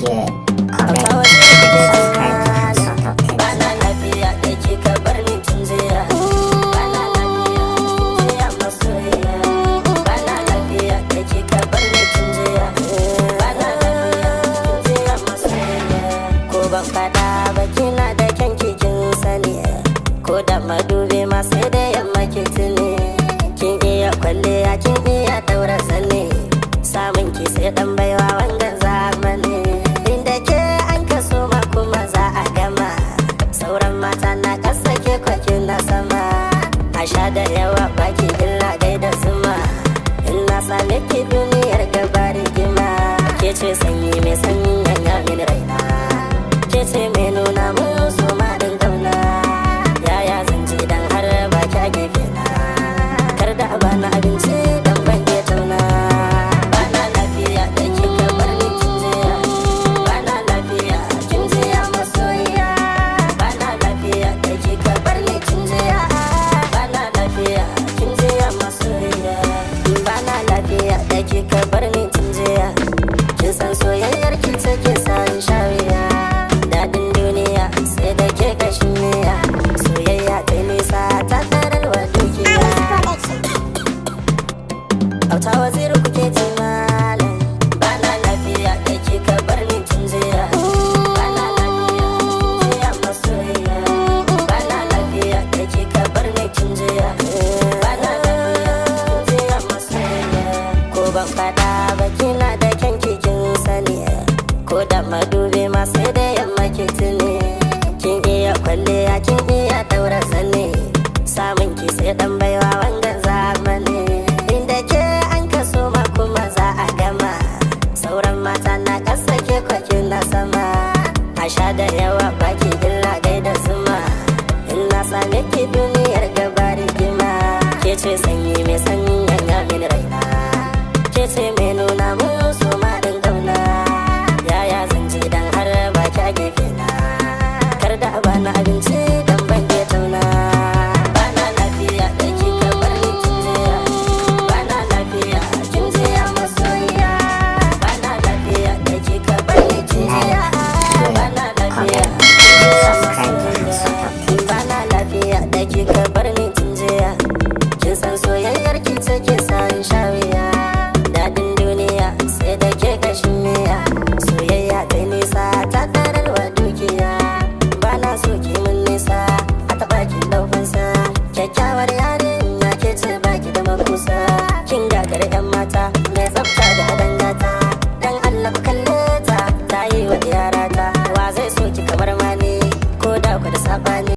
share, Auta comment, Waziri subscribe to this Bana lafiya da kika bar ni tun jiya. Bana lafiya tun jiya masoyiya. Bana lafiya da kika bar ni tun jiya. Bana lafiya tun jiya masoyiya. Ko ban fada ba kina da kyan kin sani. Ko da madubi ma sai da yamma ki tuni. Kin iya kwalliya kin iya daura zane. Samun ki sai dan baiwa wanga zamani. Inda ke an kaso ma kuma za a gama. Sauran mata na kasa ke kwakin na sama. A sha da yawa baki illa gaida zuma. In na same ki duniyar gaba rigima. Ke ce sanyi mai sanyi yanya min raina. Ke ce mai nuna mun su ma din gauna. Yaya zan ji dan har baki a gefe na. Kar da bana abinci dan ban ke tauna. Bana lafiya da kika bar ni tun jiya. Bana lafiya kin jiya masoyiya. Bana lafiya da kika bar ni tun jiya. Bana lafiya kin jiya masoyiya. Bana lafiya da kika bar ni tun jiya. Kin san soyayyar ki take sa in sha wuya. Dadin duniya sai da ke kashin miya. Soyayya ta nisa ta tararwa dukiya. Auta Waziri kuke ji malam. Bana lafiya da kika bar ni tun jiya. Bana lafiya tun jiya masoyiya. Bana lafiya da kika bar ni tun jiya. Bana lafiya tun jiya masoyiya. Ko ban fada ba kina da kyan kin sani. Ko da madubi ma sai da yamma ki tuni. Kin iya kwalliya kin iya daura zane. Samun ki sai dan baiwa wanga zamani. Inda ke an kaso ma kuma za a gama. Sauran mata na kasa ke kwakin na sama. A sha da yawa baki illa gaida zuma. In na same ki duniyar gaba rigima. Ke ce sanyi mai sanyi